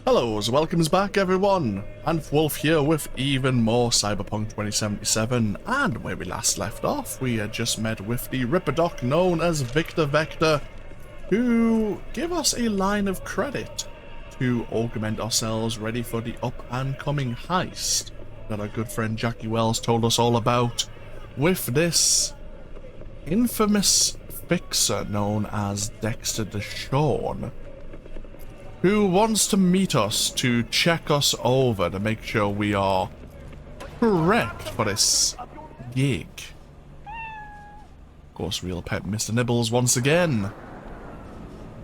Hello, welcomes back everyone, and Wolf here with even more Cyberpunk 2077, and where we last left off, we had just met with the Ripperdoc known as Victor Vector, who give us a line of credit to augment ourselves ready for the up-and-coming heist that our good friend Jackie Wells told us all about, with this infamous fixer known as Dexter DeShawn, who wants to meet us to check us over to make sure we are correct for this gig. Of course, we'll pet Mr. Nibbles once again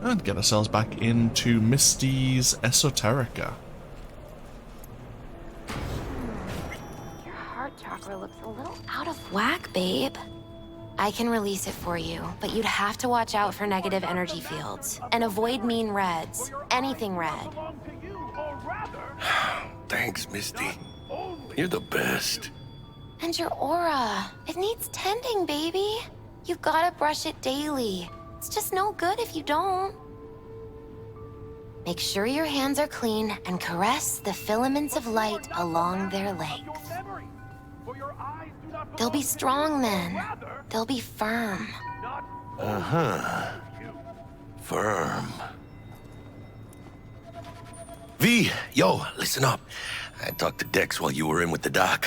and get ourselves back into Misty's Esoterica. Your heart chakra looks a little out of whack, babe. I can release it for you, but you'd have to watch out for negative energy fields and avoid mean reds. Anything red. Thanks, Misty. You're the best. And your aura. It needs tending, baby. You've gotta brush it daily. It's just no good if you don't. Make sure your hands are clean and caress the filaments of light along their length. They'll be strong then. They'll be firm. Uh-huh. Firm. V, yo, listen up. I talked to Dex while you were in with the doc.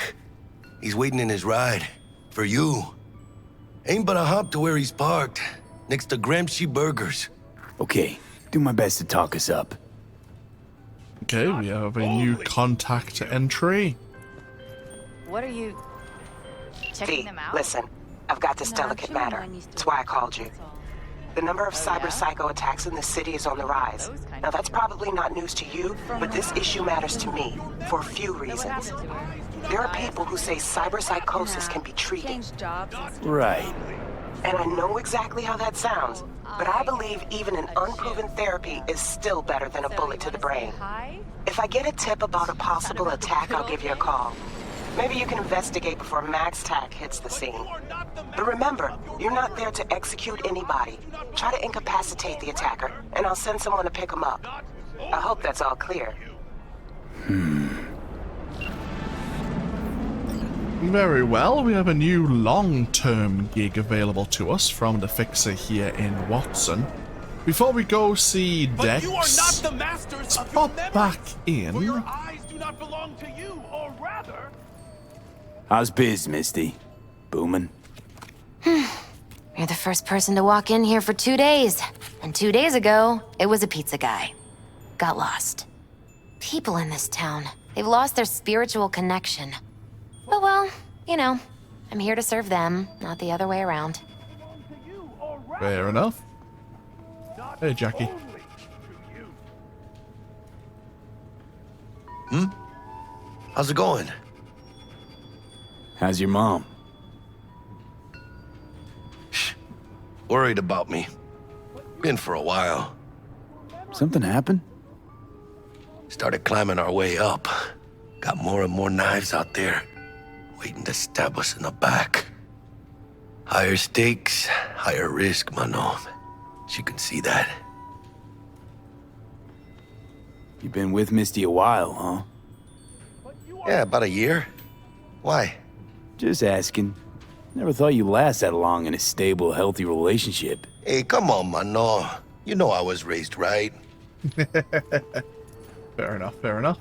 He's waiting in his ride. For you. Ain't but a hop to where he's parked. Next to Gramsci Burgers. Okay, do my best to talk us up. Okay, we have a new contact entry. What are you checking V, them out? listen, I've got this delicate matter. That's why I called you. The number of cyber psycho attacks in the city is on the rise. Now that's probably not news to you, but this issue matters to me for a few reasons. There are people who say cyber psychosis can be treated. Right. And I know exactly how that sounds, but I believe even an unproven therapy is still better than a bullet to the brain. If I get a tip about a possible attack, I'll give you a call. Maybe you can investigate before Max Tack hits the scene. But remember, you're not there to execute anybody. Try to incapacitate the attacker, and I'll send someone to pick him up. I hope that's all clear. Very well, we have a new long-term gig available to us from the fixer here in Watson. Before we go see Dex, let's pop back in. How's biz, Misty? Boomin'? You're the first person to walk in here for 2 days. And 2 days ago, it was a pizza guy. Got lost. People in this town, they've lost their spiritual connection. But well, you know, I'm here to serve them, not the other way around. Fair enough. Hey, Jackie. How's it going? How's your mom? Worried about me. Been for a while. Something happened? Started climbing our way up. Got more and more knives out there, waiting to stab us in the back. Higher stakes, higher risk, Manon. She can see that. You been with Misty a while, huh? Yeah, about a year. Why? Just asking. Never thought you'd last that long in a stable, healthy relationship. Hey, come on, Manon. You know I was raised right. Fair enough, fair enough.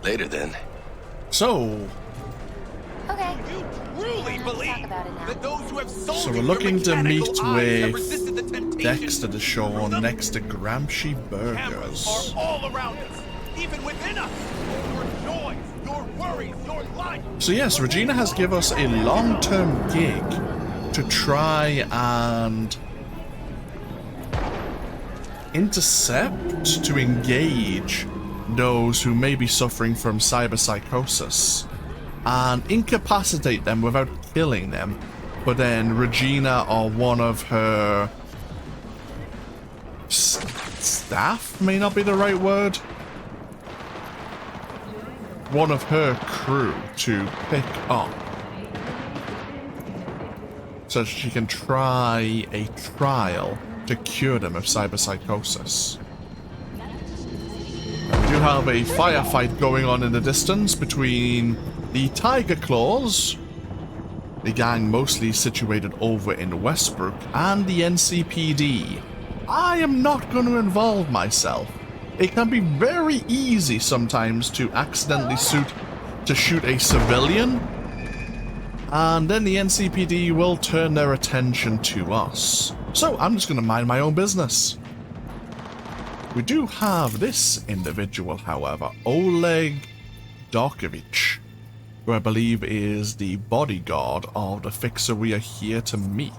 Later then. So, Okay. Truly believe that those who have sold So you we're looking your to meet mechanical eyes have with resisted the temptation. Dexter DeShawn next to Gramsci Cameras Burgers. are all around us, even within us. Your joys, your worries, your life. So yes, Regina has given us a long-term gig to try and intercept, to engage those who may be suffering from cyber psychosis and incapacitate them without killing them. But then Regina or one of her staff, may not be the right word, one of her crew to pick up so she can try a trial to cure them of cyberpsychosis. do have a firefight going on in the distance between the Tiger Claws, the gang mostly situated over in Westbrook, and the NCPD. I am not going to involve myself. It can be very easy sometimes to accidentally shoot a civilian, and then the NCPD will turn their attention to us. So I'm just going to mind my own business. We do have this individual, however, Oleg Darkovich, who I believe is the bodyguard of the fixer we are here to meet.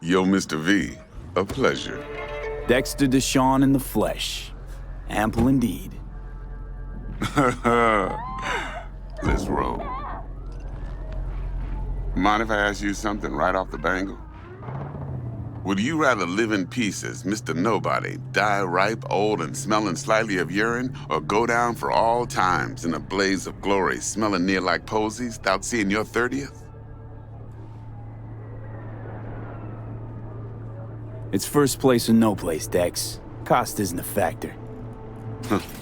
Yo, Mr. V, a pleasure. Dexter DeShawn in the flesh. Ample indeed. Let's roll. Mind if I ask you something right off the bangle? Would you rather live in peace as Mr. Nobody, die ripe, old, and smelling slightly of urine, or go down for all times in a blaze of glory, smelling near like posies, without seeing your 30th? It's first place or no place, Dex. Cost isn't a factor.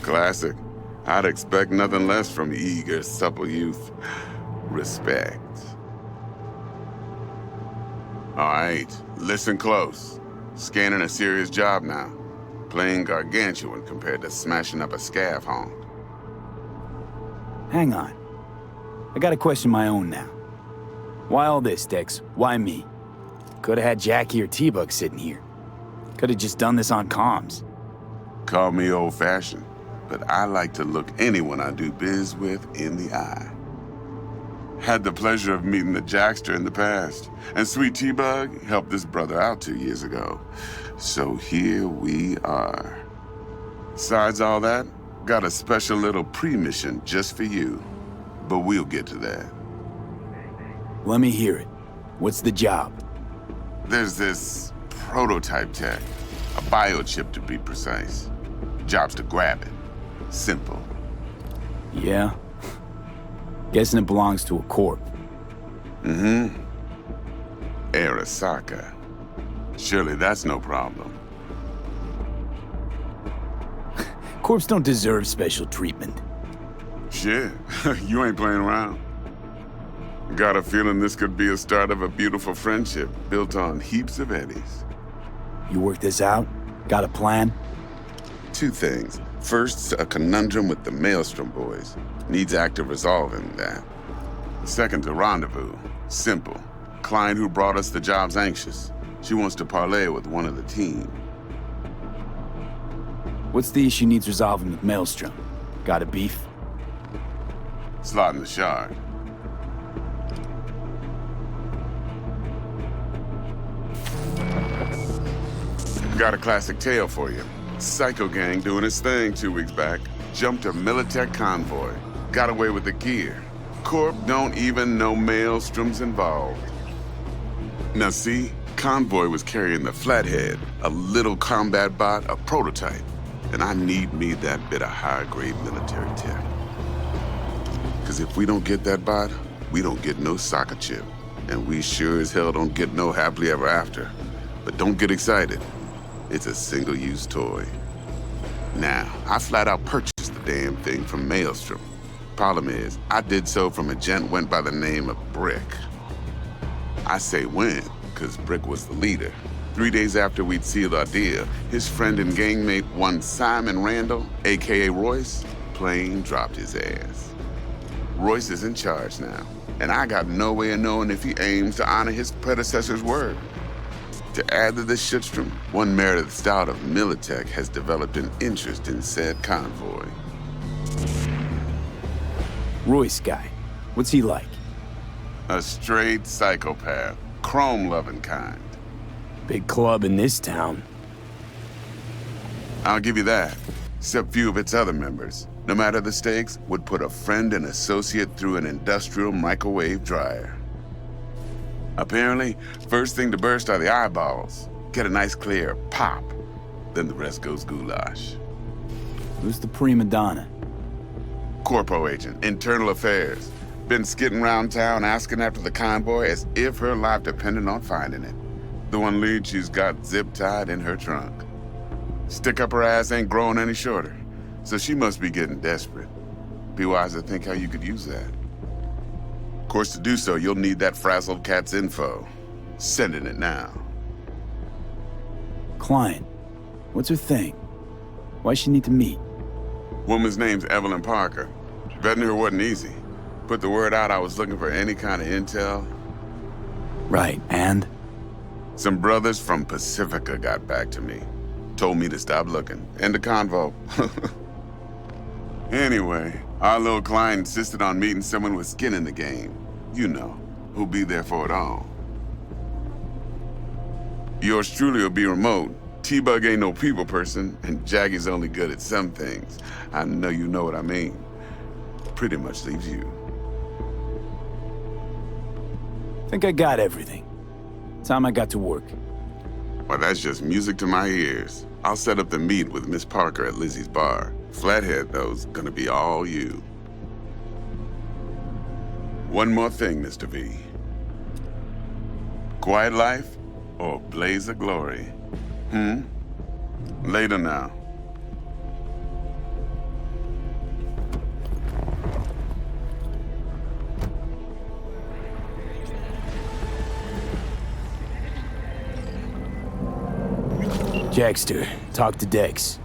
Classic. I'd expect nothing less from eager, supple youth. Respect. All right, listen close. Scanning a serious job now. Playing gargantuan compared to smashing up a scav haunt. Hang on. I got a question my own now. Why all this, Dex? Why me? Could have had Jackie or T-Bug sitting here. Could have just done this on comms. Call me old-fashioned, but I like to look anyone I do biz with in the eye. Had the pleasure of meeting the Jackster in the past, and sweet T-Bug helped this brother out 2 years ago. So here we are. Besides all that, got a special little pre-mission just for you. But we'll get to that. Let me hear it. What's the job? There's this prototype tech, a biochip to be precise. Job's to grab it. Simple. Yeah? Guessing it belongs to a corp. Mm-hmm. Arasaka. Surely that's no problem. Corps don't deserve special treatment. Shit, you ain't playing around. Got a feeling this could be a start of a beautiful friendship built on heaps of eddies. You work this out? Got a plan? Two things. First, a conundrum with the Maelstrom boys. Needs active resolving that. Second, a rendezvous. Simple. Client who brought us the job's anxious. She wants to parlay with one of the team. What's the issue needs resolving with Maelstrom? Got a beef? Slot in the shard. Got a classic tale for you. Psycho gang doing its thing 2 weeks back. Jumped a Militech convoy. Got away with the gear. Corp don't even know Maelstrom's involved. Now see, convoy was carrying the Flathead, a little combat bot, a prototype. And I need me that bit of high-grade military tech. Because if we don't get that bot, we don't get no soccer chip. And we sure as hell don't get no happily ever after. But don't get excited. It's a single-use toy. Now, I flat out purchased the damn thing from Maelstrom. Problem is, I did so from a gent went by the name of Brick. I say when, because Brick was the leader. 3 days after we'd sealed our deal, his friend and gangmate, one Simon Randall, aka Royce, plain dropped his ass. Royce is in charge now, and I got no way of knowing if he aims to honor his predecessor's word. To add to this shitstrom, one Meredith Stout of Militech has developed an interest in said convoy. Royce guy. What's he like? A straight psychopath, chrome-loving kind. Big club in this town. I'll give you that, except few of its other members, no matter the stakes, would put a friend and associate through an industrial microwave dryer. Apparently, first thing to burst are the eyeballs. Get a nice clear pop. Then the rest goes goulash. Who's the prima donna? Corpo agent, internal affairs. Been skidding around town asking after the convoy as if her life depended on finding it. The one lead she's got zip-tied in her trunk. Stick up her ass ain't growing any shorter, so she must be getting desperate. Be wise to think how you could use that. Of course, to do so, you'll need that frazzled cat's info. Sending it now. Client. What's her thing? Why's she need to meet? Woman's name's Evelyn Parker. Vetting her wasn't easy. Put the word out I was looking for any kind of intel. Right, and? Some brothers from Pacifica got back to me. Told me to stop looking. End of convo. Anyway, our little client insisted on meeting someone with skin in the game. You know, who'll be there for it all. Yours truly will be remote. T-Bug ain't no people person, and Jackie's only good at some things. I know you know what I mean. Pretty much leaves you. Think I got everything. Time I got to work. Well, that's just music to my ears. I'll set up the meet with Miss Parker at Lizzie's bar. Flathead, though's gonna be all you. One more thing, Mr. V. Quiet life or blaze of glory? Later now. Dexter, talk to Dex.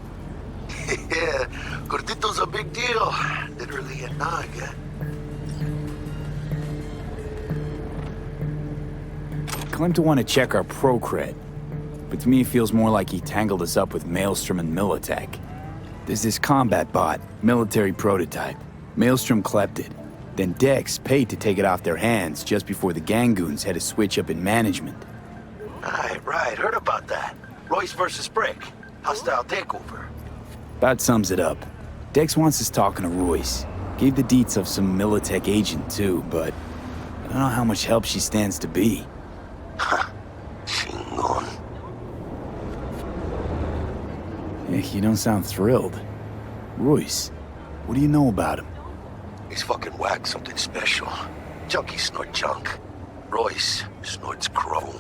Yeah, Gordito's a big deal. Literally a nog, yeah? Claimed to want to check our pro cred, but to me it feels more like he tangled us up with Maelstrom and Militech. There's this combat bot, military prototype. Maelstrom clept it. Then Dex paid to take it off their hands just before the Gangoons had a switch up in management. Right, heard about that. Royce versus Brick. Hostile takeover. About sums it up. Dex wants us talking to Royce. Gave the deets of some Militech agent too, but I don't know how much help she stands to be. Chingon. You don't sound thrilled. Royce, what do you know about him? He's fucking whack something special. Junkies snort junk. Royce snorts chrome.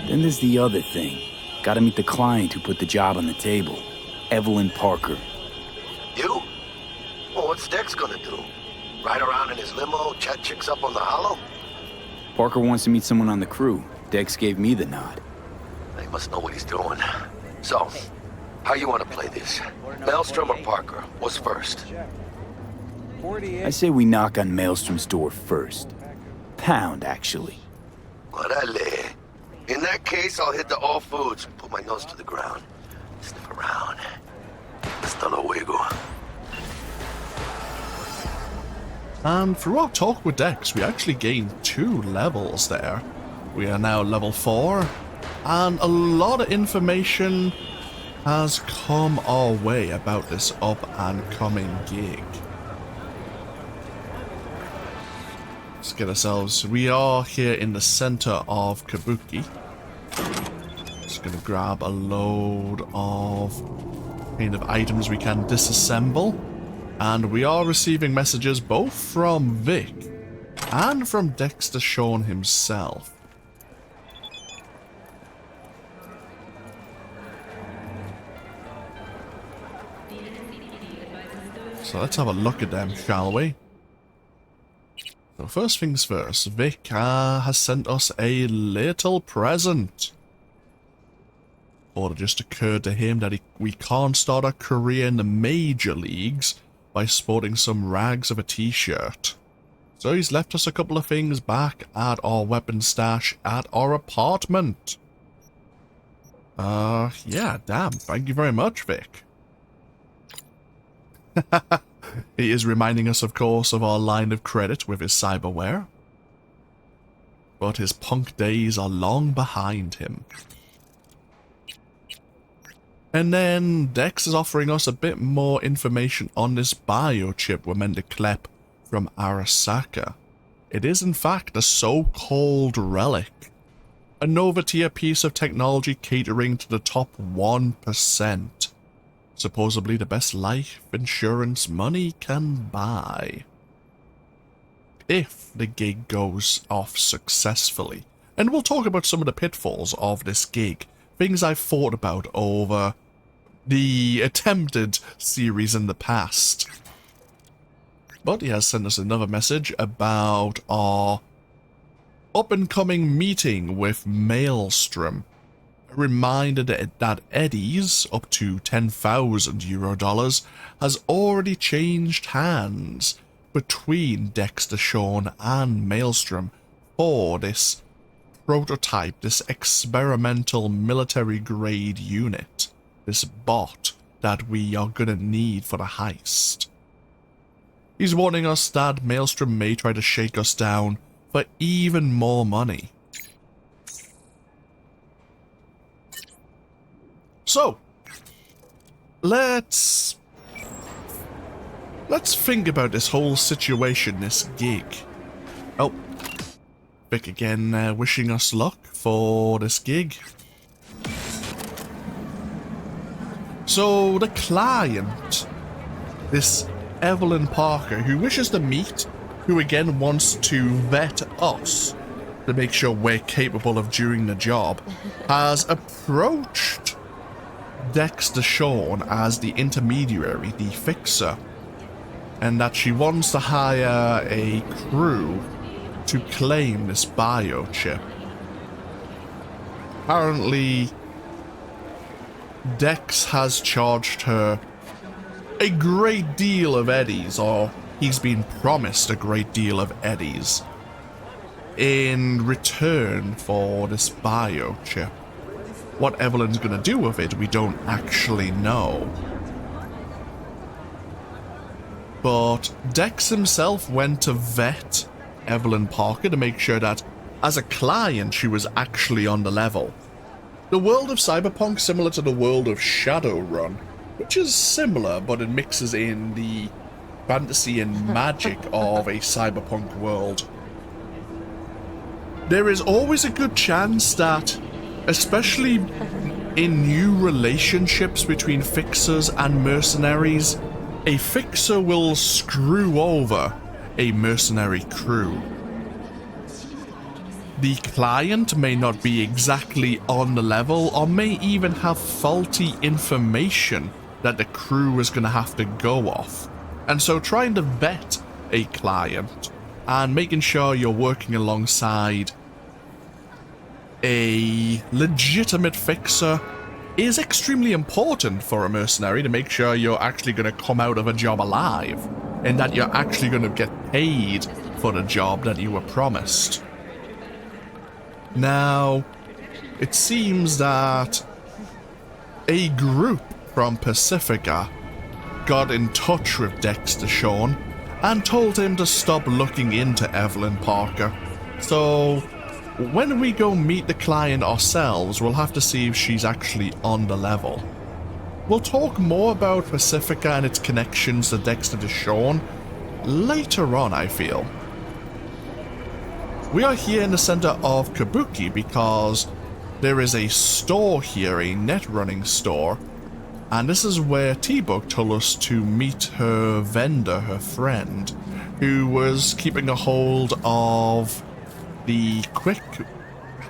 Then there's the other thing. Gotta meet the client who put the job on the table. Evelyn Parker. You? Well, what's Dex gonna do? Ride around in his limo, chat chicks up on the hollow? Parker wants to meet someone on the crew. Dex gave me the nod. He must know what he's doing. So, how you want to play this? Maelstrom or Parker? What's first? I say we knock on Maelstrom's door first. Pound, actually. Orale. In that case, I'll hit the all foods, put my nose to the ground, sniff around. Hasta luego. And through our talk with Dex, we actually gained 2 levels there. We are now level 4, and a lot of information has come our way about this up-and-coming gig. Let's get ourselves... We are here in the center of Kabuki. Just gonna grab a load of kind of items we can disassemble. And we are receiving messages both from Vic and from Dexter DeShawn himself. So let's have a look at them, shall we? So first things first, Vic has sent us a little present. Or it just occurred to him that we can't start a career in the major leagues by sporting some rags of a t-shirt. So he's left us a couple of things back at our weapon stash at our apartment. Yeah, damn, thank you very much, Vic. He is reminding us, of course, of our line of credit with his cyberware. But his punk days are long behind him. And then Dex is offering us a bit more information on this biochip we're meant to clep from Arasaka. It is in fact a so-called relic. A Nova tier piece of technology catering to the top 1%. supposedly the best life insurance money can buy. If the gig goes off successfully. And we'll talk about some of the pitfalls of this gig, things I've thought about over the attempted series in the past. But he has sent us another message about our up-and-coming meeting with Maelstrom. A reminder that Eddie's, up to €10,000, has already changed hands between Dexter, DeShawn, and Maelstrom for this prototype, this experimental military-grade unit, this bot that we are gonna need for the heist. He's warning us that Maelstrom may try to shake us down for even more money. So, let's think about this whole situation, this gig. Oh, Vic again wishing us luck for this gig. So, the client, this Evelyn Parker, who wishes to meet, who again wants to vet us to make sure we're capable of doing the job, has approached Dexter DeShawn as the intermediary, the fixer, and that she wants to hire a crew to claim this biochip. Apparently, Dex has charged her a great deal of eddies, or he's been promised a great deal of eddies, in return for this biochip. What Evelyn's gonna do with it, we don't actually know. But Dex himself went to vet Evelyn Parker to make sure that, as a client, she was actually on the level. The world of Cyberpunk, similar to the world of Shadowrun, which is similar, but it mixes in the fantasy and magic of a cyberpunk world. There is always a good chance that, especially in new relationships between fixers and mercenaries, a fixer will screw over a mercenary crew. The client may not be exactly on the level, or may even have faulty information that the crew is going to have to go off. And so trying to vet a client and making sure you're working alongside a legitimate fixer is extremely important for a mercenary, to make sure you're actually going to come out of a job alive and that you're actually going to get paid for the job that you were promised. Now, it seems that a group from Pacifica got in touch with Dexter DeShawn and told him to stop looking into Evelyn Parker. So, when we go meet the client ourselves, we'll have to see if she's actually on the level. We'll talk more about Pacifica and its connections to Dexter DeShawn later on, I feel. We are here in the center of Kabuki because there is a store here, a net running store, and this is where T-Bug told us to meet her vendor, her friend, who was keeping a hold of the quick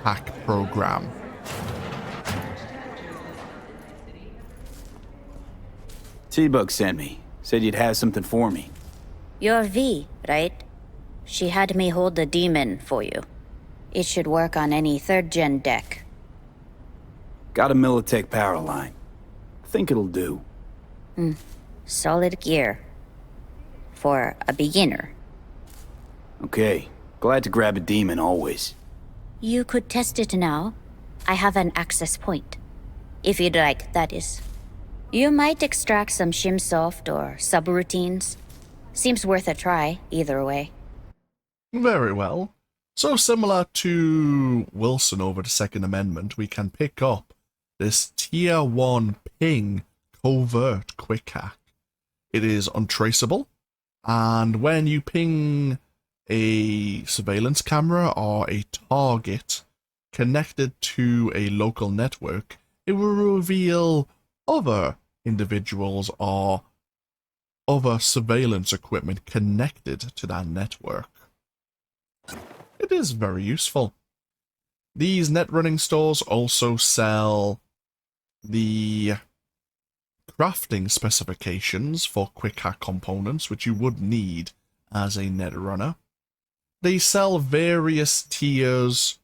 hack program. T-Bug sent me. Said you'd have something for me. You're V, right? She had me hold the demon for you. It should work on any 3rd-gen deck. Got a Militech power line. Think it'll do. Solid gear. For a beginner. Okay. Glad to grab a demon always. You could test it now. I have an access point. If you'd like, that is. You might extract some shimsoft or subroutines. Seems worth a try, either way. Very well. So similar to Wilson over the Second Amendment, we can pick up this Tier 1 ping covert quick hack. It is untraceable, and when you ping a surveillance camera or a target connected to a local network, it will reveal other individuals or other surveillance equipment connected to that network. It is very useful. These net running stores also sell the crafting specifications for quick hack components, which you would need as a net runner. They sell various tiers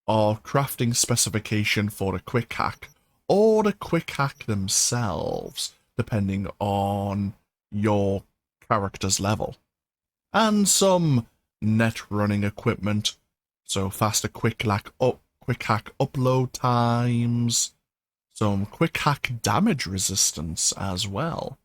of crafting specification for the quick hack, or the quick hack themselves, depending on your character's level. And some net running equipment, so faster quick hack upload times, some quick hack damage resistance as well.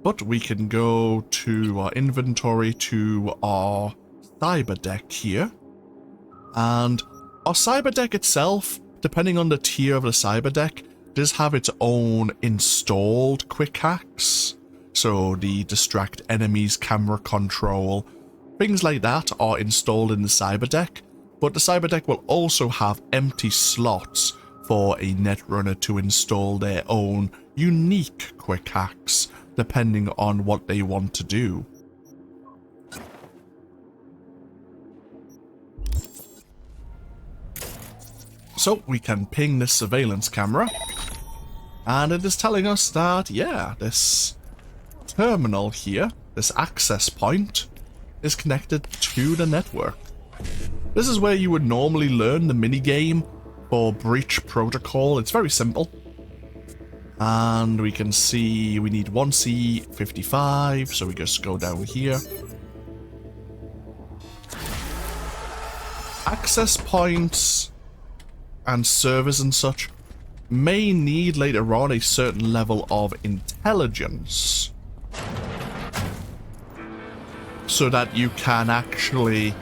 But we can go to our inventory, to our cyber deck here. And our cyber deck itself, depending on the tier of the cyber deck, does have its own installed quick hacks. So the distract enemies, camera control, things like that are installed in the cyber deck. But the cyber deck will also have empty slots for a netrunner to install their own unique quick hacks, depending on what they want to do. So we can ping this surveillance camera, and it is telling us that, yeah, this terminal here, this access point, is connected to the network. This is where you would normally learn the minigame for Breach Protocol. It's very simple. And we can see we need 1C55, so we just go down here. Access points and servers and such may need later on a certain level of intelligence so that you can actually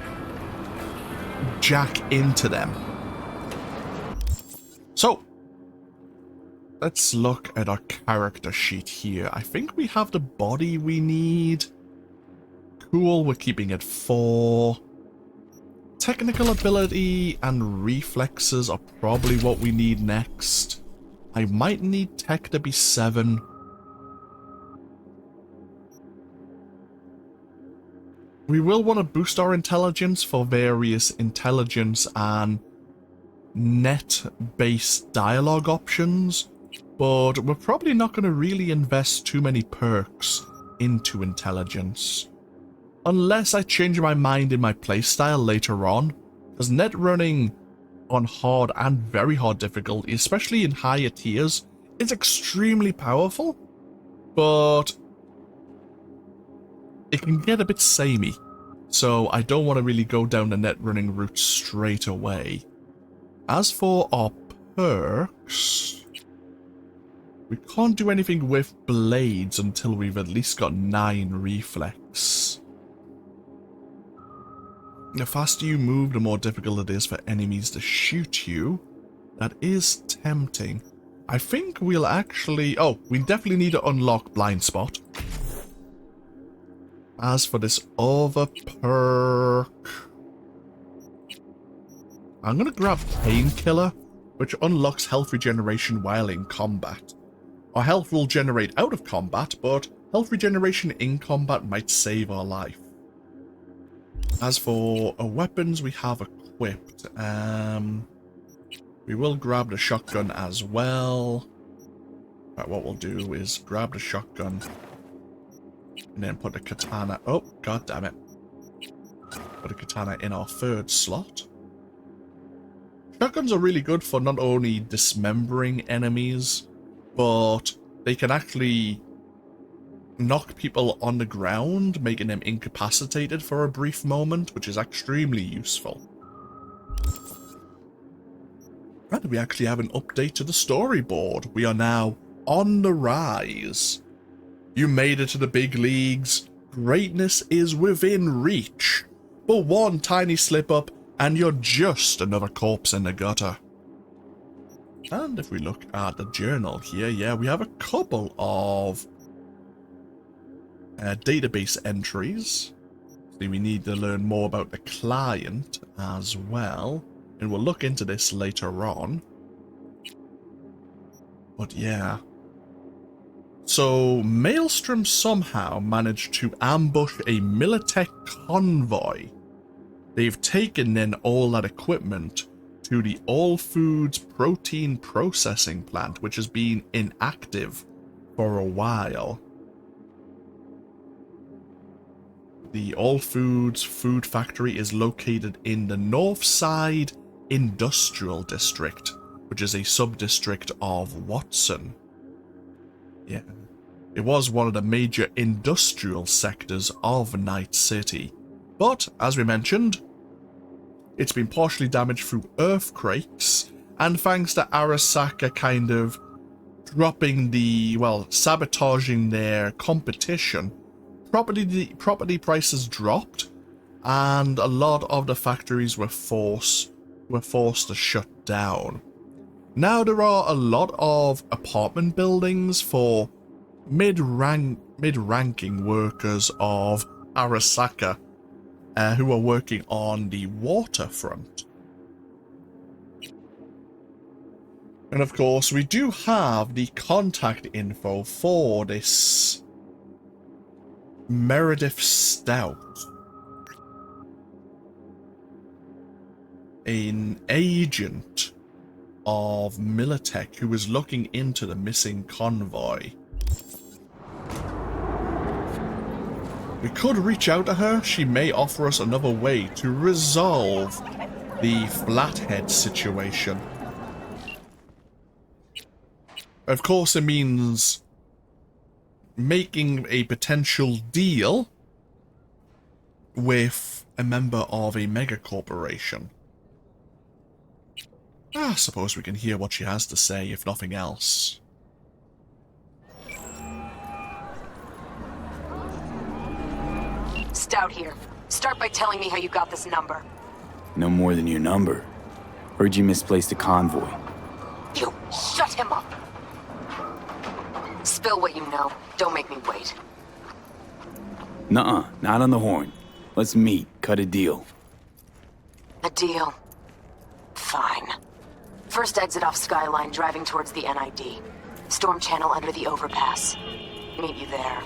jack into them. So, let's look at our character sheet here. I think we have the body we need. Cool, we're keeping it 4. Technical ability and reflexes are probably what we need next. I might need tech to be 7. We will want to boost our intelligence for various intelligence and net-based dialogue options, but we're probably not going to really invest too many perks into intelligence. Unless I change my mind in my playstyle later on, because net running on hard and very hard difficulty, especially in higher tiers, is extremely powerful, but it can get a bit samey, so I don't want to really go down the net running route straight away. As for our perks, we can't do anything with blades until we've at least got 9 reflex. The faster you move, the more difficult it is for enemies to shoot you. That is tempting. I think we'll actually... Oh, we definitely need to unlock Blind Spot. As for this other perk, I'm going to grab Painkiller, which unlocks health regeneration while in combat. Our health will generate out of combat, but health regeneration in combat might save our life. As for our weapons we have equipped, we will grab the shotgun as well. Right, what we'll do is grab the shotgun and then put the katana... Oh, god damn it. Put the katana in our 3rd slot. Shotguns are really good for not only dismembering enemies, but they can actually knock people on the ground, making them incapacitated for a brief moment, which is extremely useful. And we actually have an update to the storyboard. We are now on the rise. You made it to the big leagues. Greatness is within reach. But one tiny slip up and you're just another corpse in the gutter. And if we look at the journal here, yeah, we have a couple of database entries. See, we need to learn more about the client as well. and we'll look into this later on. But yeah. So, Maelstrom somehow managed to ambush a Militech convoy. They've taken in all that equipment to the All Foods protein processing plant, which has been inactive for a while. The All Foods food factory is located in the Northside Industrial District, which is a sub-district of Watson. Yeah. It was one of the major industrial sectors of Night City. But, as we mentioned, it's been partially damaged through earthquakes, and thanks to Arasaka kind of dropping sabotaging their competition, property prices dropped, and a lot of the factories were forced to shut down. Now there are a lot of apartment buildings for mid-ranking workers of Arasaka who are working on the waterfront. And of course, we do have the contact info for this Meredith Stout, an agent of Militech who is looking into the missing convoy. We could reach out to her. She may offer us another way to resolve the Flathead situation. Of course, it means making a potential deal with a member of a mega corporation. I suppose we can hear what she has to say, if nothing else. Stout here. Start by telling me how you got this number. No more than your number. Heard you misplaced a convoy. You shut him up! Spill what you know. Don't make me wait. Nuh-uh, not on the horn. Let's meet, cut a deal. A deal? Fine. First exit off Skyline, driving towards the NID. Storm channel under the overpass. Meet you there.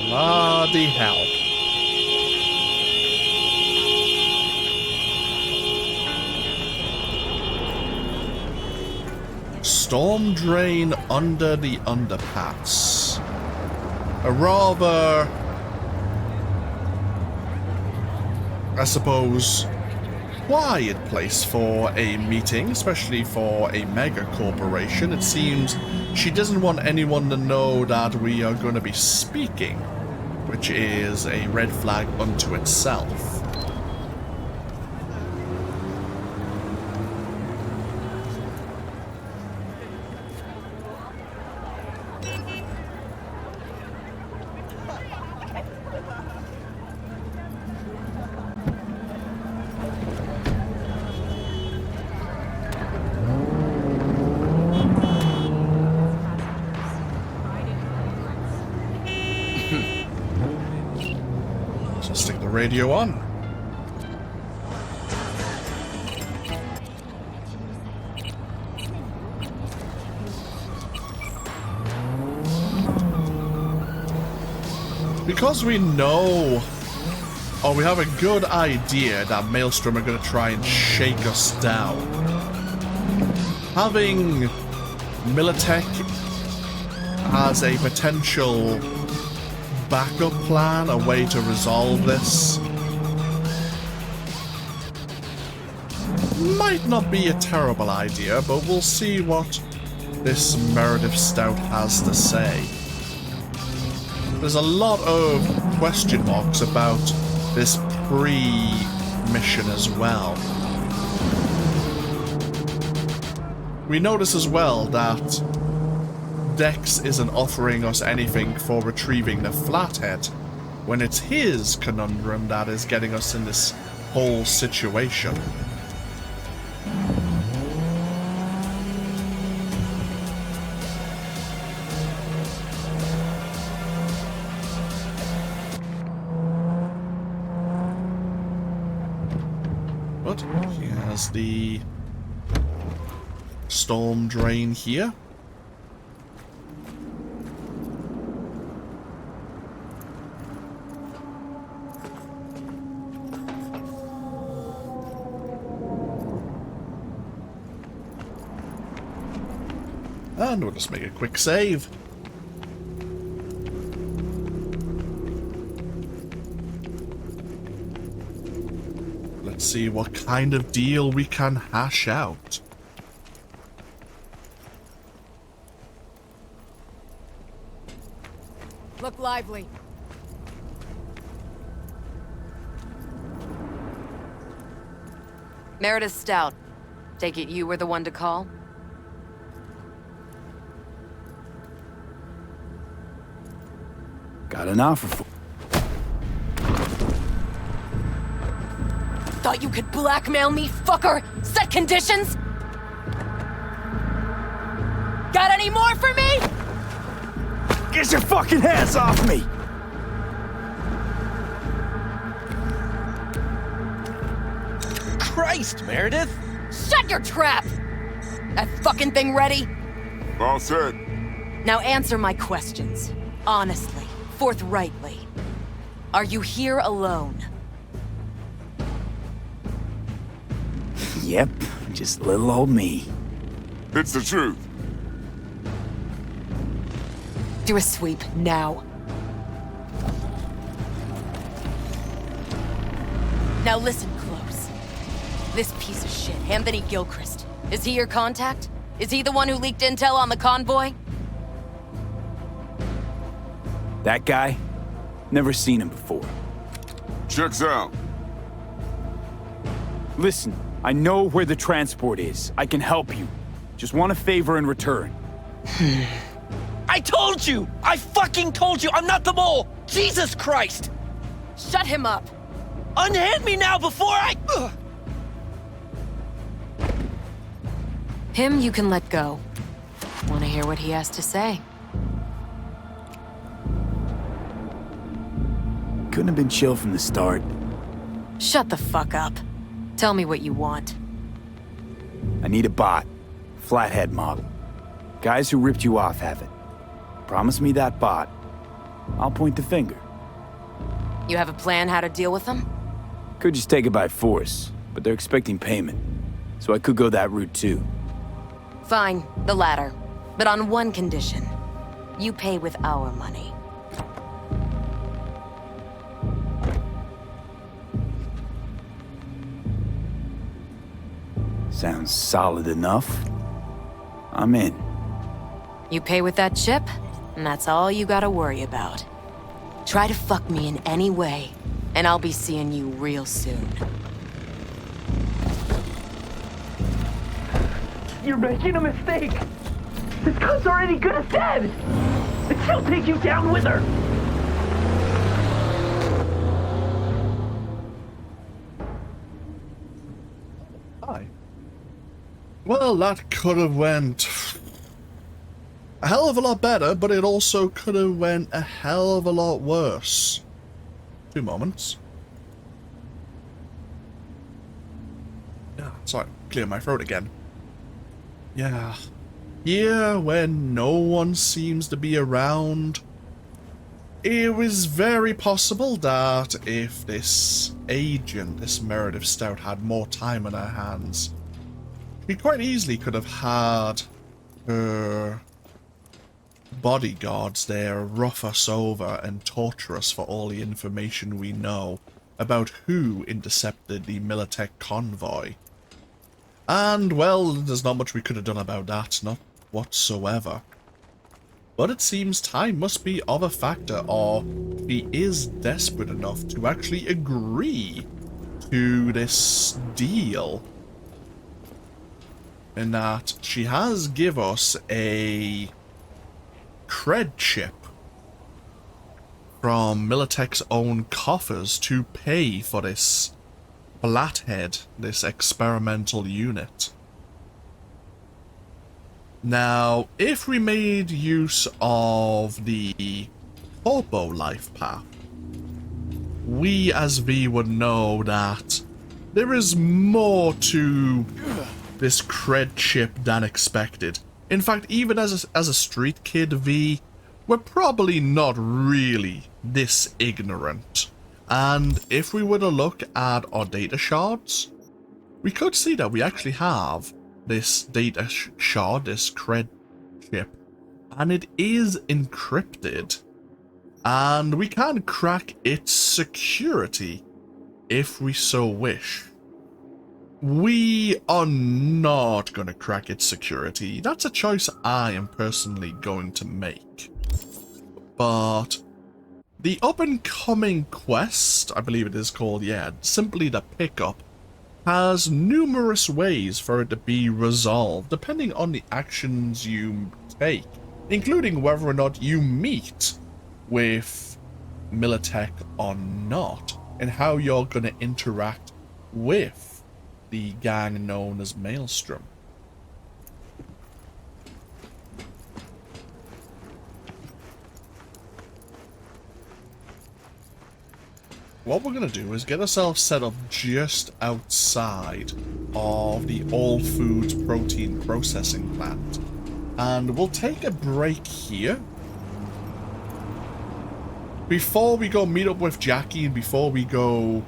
Bloody hell. Storm drain under the underpass. A rather, I suppose, quiet place for a meeting, especially for a mega corporation. It seems she doesn't want anyone to know that we are going to be speaking, which is a red flag unto itself. Radio on. Because we know, or we have a good idea that Maelstrom are going to try and shake us down, having Militech as a potential backup plan, a way to resolve this, might not be a terrible idea, but we'll see what this Meredith Stout has to say. There's a lot of question marks about this pre-mission as well. We notice as well that Dex isn't offering us anything for retrieving the Flathead, when it's his conundrum that is getting us in this whole situation. as the storm drain here. And we'll just make a quick save. Let's see what kind of deal we can hash out. Look lively. Meredith Stout. Take it you were the one to call? Got an offer for... Thought you could blackmail me, fucker? Set conditions? Got any more for me? Get your fucking hands off me! Christ, Meredith! Shut your trap! That fucking thing ready? All set. Now answer my questions. Honestly, forthrightly. Are you here alone? Yep, just little old me. It's the truth. Do a sweep, now. Now listen close. This piece of shit, Anthony Gilchrist, is he your contact? Is he the one who leaked intel on the convoy? That guy? Never seen him before. Checks out. Listen, I know where the transport is. I can help you. Just want a favor in return. I told you! I fucking told you! I'm not the mole! Jesus Christ! Shut him up! Unhand me now before I... Ugh. Him you can let go. Want to hear what he has to say? Couldn't have been chill from the start. Shut the fuck up. Tell me what you want. I need a bot. Flathead model. Guys who ripped you off have it. Promise me that bot. I'll point the finger. You have a plan how to deal with them? Could just take it by force, but they're expecting payment. So I could go that route too. Fine, the latter. But on one condition. You pay with our money. Sounds solid enough. I'm in. You pay with that chip, and that's all you gotta worry about. Try to fuck me in any way, and I'll be seeing you real soon. You're making a mistake! This cunt's already good as dead! And she'll take you down with her! Hi. Well, that could have went a hell of a lot better, but it also could have went a hell of a lot worse. 2 moments. Yeah, sorry, clear my throat again. Yeah. Here, when no one seems to be around, it was very possible that if this agent, this Meredith Stout, had more time on her hands, we quite easily could have had her bodyguards there rough us over and torture us for all the information we know about who intercepted the Militech convoy. And, well, there's not much we could have done about that, not whatsoever. But it seems time must be of a factor, or he is desperate enough to actually agree to this deal. In that she has give us a cred chip from Militech's own coffers to pay for this Flathead, this experimental unit. Now, if we made use of the Turbo life path, we as V would know that there is more to this cred chip than expected. In fact, even as a street kid, V, we're probably not really this ignorant. And if we were to look at our data shards, we could see that we actually have this data shard, this cred chip, and it is encrypted. And we can crack its security if we so wish. We are not going to crack its security. That's a choice I am personally going to make. But the up-and-coming quest, I believe it is called, yeah, simply the pickup, has numerous ways for it to be resolved, depending on the actions you take, including whether or not you meet with Militech or not, and how you're going to interact with the gang known as Maelstrom. What we're going to do is get ourselves set up just outside of the All Foods protein processing plant. And we'll take a break here before we go meet up with Jackie and before we go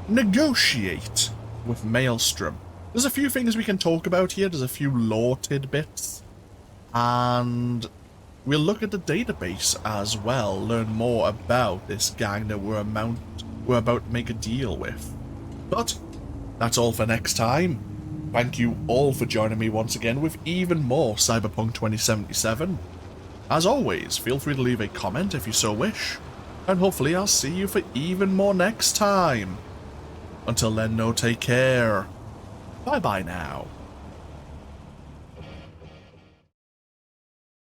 negotiate with Maelstrom. There's a few things we can talk about here. There's a few lore tidbits. And we'll look at the database as well. Learn more about this gang that we're about to make a deal with. But that's all for next time. Thank you all for joining me once again with even more Cyberpunk 2077. As always, feel free to leave a comment if you so wish. And hopefully I'll see you for even more next time. Until then, no, take care. Bye-bye now.